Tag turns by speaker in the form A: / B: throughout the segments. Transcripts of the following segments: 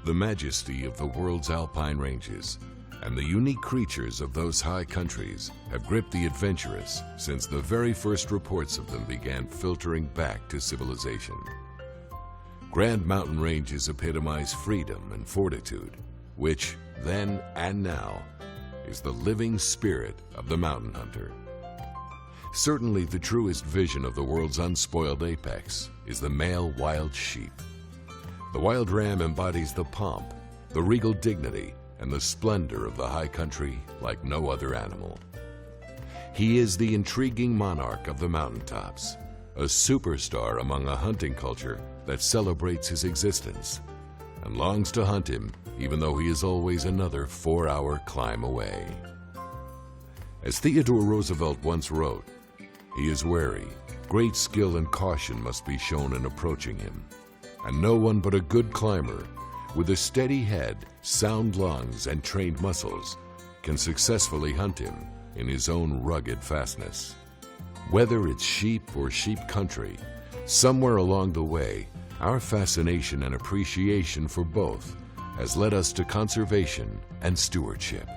A: The majesty of the world's alpine ranges and the unique creatures of those high countries have gripped the adventurous since the very first reports of them began filtering back to civilization. Grand mountain ranges epitomize freedom and fortitude, which, then and now, is the living spirit of the mountain hunter. Certainly the truest vision of the world's unspoiled apex is the male wild sheep. The wild ram embodies the pomp, the regal dignity, and the splendor of the high country like no other animal. He is the intriguing monarch of the mountaintops, a superstar among a hunting culture that celebrates his existence and longs to hunt him even though he is always another 4-hour climb away. As Theodore Roosevelt once wrote, he is wary. Great skill and caution must be shown in approaching him, and no one but a good climber with a steady head, sound lungs, and trained muscles can successfully hunt him in his own rugged fastness. Whether it's sheep or sheep country, somewhere along the way, our fascination and appreciation for both has led us to conservation and stewardship.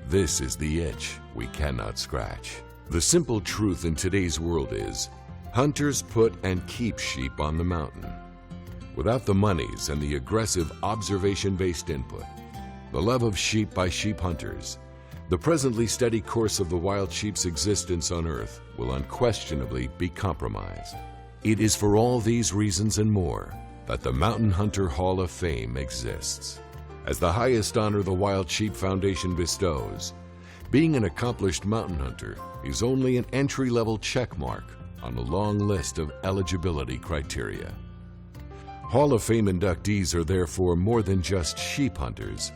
A: This is the itch we cannot scratch. The simple truth in today's world is, hunters put and keep sheep on the mountain. Without the monies and the aggressive observation-based input, the love of sheep by sheep hunters, the presently steady course of the wild sheep's existence on Earth will unquestionably be compromised. It is for all these reasons and more that the Mountain Hunter Hall of Fame exists. As the highest honor the Wild Sheep Foundation bestows, being an accomplished mountain hunter is only an entry-level checkmark on a long list of eligibility criteria. Hall of Fame inductees are therefore more than just sheep hunters.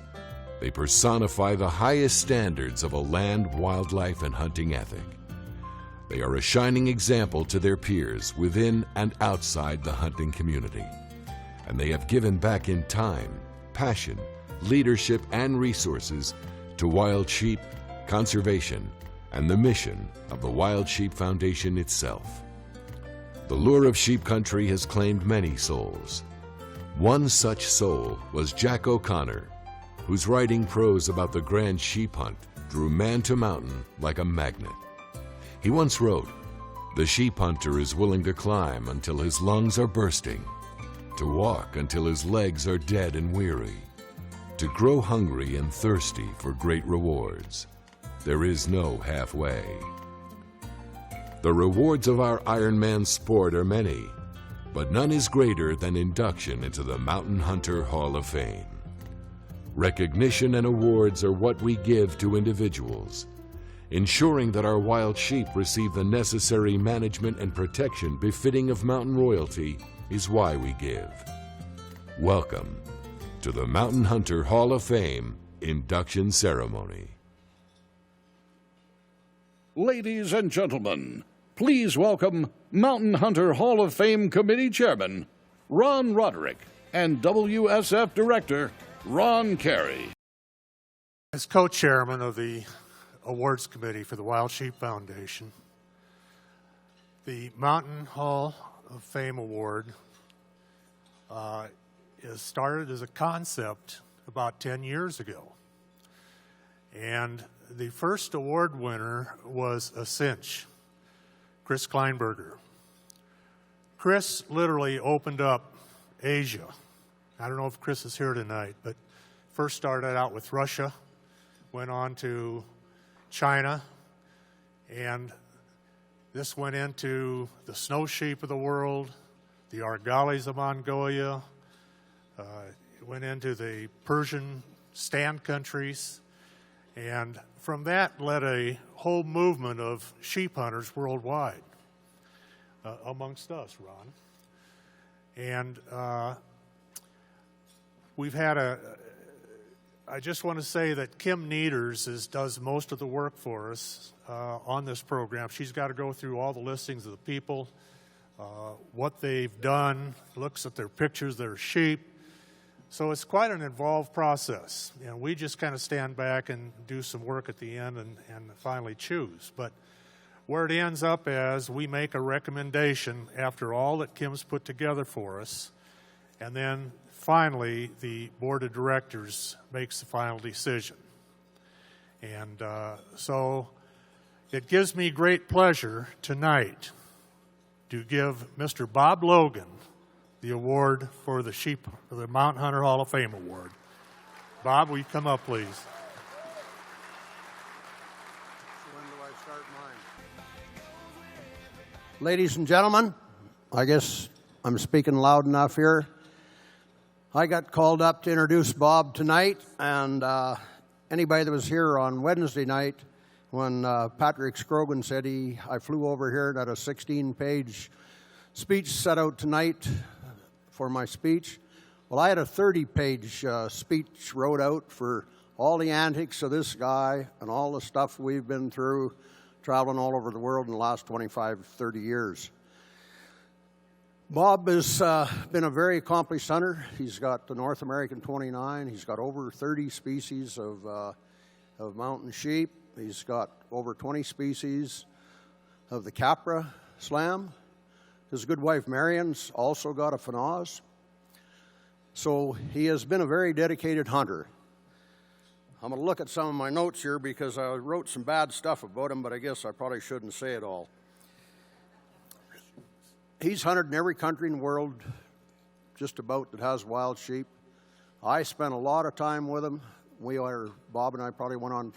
A: They personify the highest standards of a land, wildlife, and hunting ethic. They are a shining example to their peers within and outside the hunting community. And they have given back in time, passion, leadership, and resources to wild sheep, conservation, and the mission of the Wild Sheep Foundation itself. The lure of sheep country has claimed many souls. One such soul was Jack O'Connor, whose writing prose about the grand sheep hunt drew man to mountain like a magnet. He once wrote, "The sheep hunter is willing to climb until his lungs are bursting, to walk until his legs are dead and weary, to grow hungry and thirsty for great rewards. There is no halfway." The rewards of our Ironman sport are many, but none is greater than induction into the Mountain Hunter Hall of Fame. Recognition and awards are what we give to individuals. Ensuring that our wild sheep receive the necessary management and protection befitting of mountain royalty is why we give. Welcome to the Mountain Hunter Hall of Fame induction ceremony.
B: Ladies and gentlemen, please welcome Mountain Hunter Hall of Fame Committee Chairman Ron Roderick and WSF Director Ron Carey.
C: As co-chairman of the Awards Committee for the Wild Sheep Foundation, the Mountain Hall of Fame Award is started as a concept about 10 years ago. And the first award winner was a cinch, Chris Kleinberger. Chris literally opened up Asia. I don't know if Chris is here tonight, but first started out with Russia, went on to China, and this went into the snow sheep of the world, the argalis of Mongolia, it went into the Persian stand countries, and from that led a whole movement of sheep hunters worldwide, amongst us, Ron. And we've had I just want to say that Kim Nieders does most of the work for us on this program. She's got to go through all the listings of the people, what they've done, looks at their pictures, their sheep. So it's quite an involved process. You know, we just kind of stand back and do some work at the end and finally choose. But where it ends up as we make a recommendation after all that Kim's put together for us, And then finally, the board of directors makes the final decision. And so it gives me great pleasure tonight to give Mr. Bob Logan the award for the Mountain Hunter Hall of Fame Award. Bob, will you come up, please?
D: When do I start mine? Ladies and gentlemen, I guess I'm speaking loud enough here. I got called up to introduce Bob tonight, and anybody that was here on Wednesday night when Patrick Scrogan said I flew over here and had a 16-page speech set out tonight for my speech. Well, I had a 30-page speech wrote out for all the antics of this guy and all the stuff we've been through traveling all over the world in the last 25, 30 years. Bob has been a very accomplished hunter. He's got the North American 29. He's got over 30 species of mountain sheep. He's got over 20 species of the Capra slam. His good wife Marion's also got a Fanaz. So he has been a very dedicated hunter. I'm going to look at some of my notes here because I wrote some bad stuff about him, but I guess I probably shouldn't say it all. He's hunted in every country in the world just about that has wild sheep. I spent a lot of time with him. Bob and I probably went on,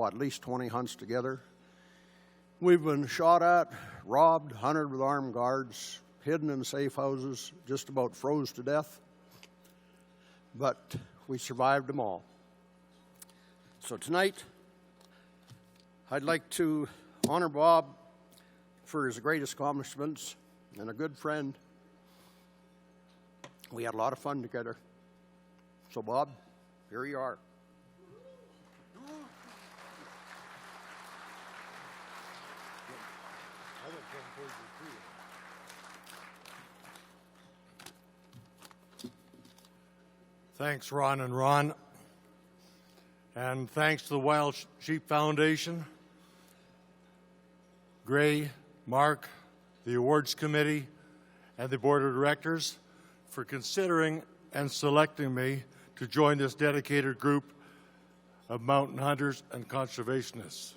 D: at least 20 hunts together. We've been shot at, robbed, hunted with armed guards, hidden in safe houses, just about froze to death. But we survived them all. So tonight, I'd like to honor Bob for his great accomplishments and a good friend. We had a lot of fun together. So Bob, here you are.
C: Thanks, Ron and Ron. And thanks to the Wild Sheep Foundation, Gray, Mark, the awards committee, and the board of directors for considering and selecting me to join this dedicated group of mountain hunters and conservationists.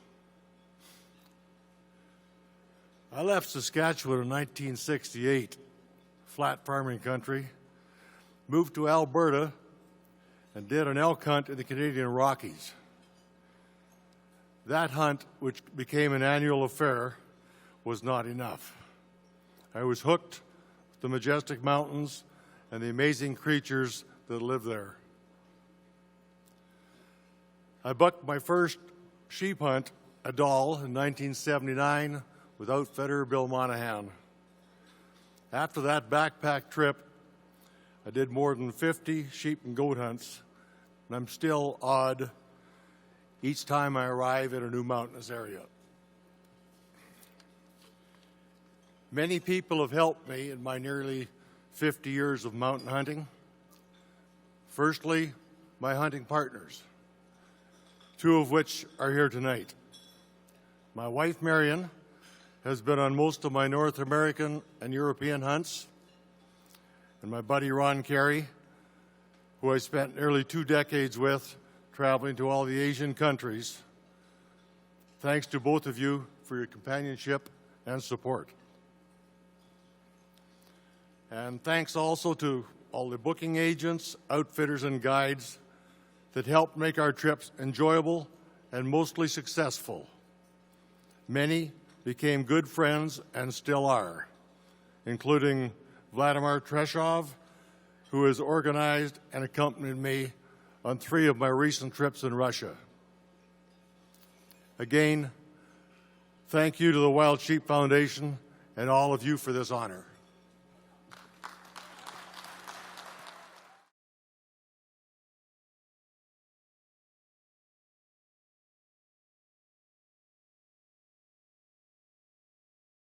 C: I left Saskatchewan in 1968, flat farming country, moved to Alberta, and did an elk hunt in the Canadian Rockies. That hunt, which became an annual affair, was not enough. I was hooked with the majestic mountains and the amazing creatures that live there. I bucked my first sheep hunt, a doll, in 1979 with outfitter Bill Monahan. After that backpack trip, I did more than 50 sheep and goat hunts, and I'm still awed each time I arrive in a new mountainous area. Many people have helped me in my nearly 50 years of mountain hunting. Firstly, my hunting partners, two of which are here tonight. My wife, Marion, has been on most of my North American and European hunts, and my buddy Ron Carey, who I spent nearly 2 decades with, traveling to all the Asian countries. Thanks to both of you for your companionship and support. And thanks also to all the booking agents, outfitters, and guides that helped make our trips enjoyable and mostly successful. Many became good friends and still are, including Vladimir Treshov, who has organized and accompanied me on 3 of my recent trips in Russia. Again, thank you to the Wild Sheep Foundation and all of you for this honor.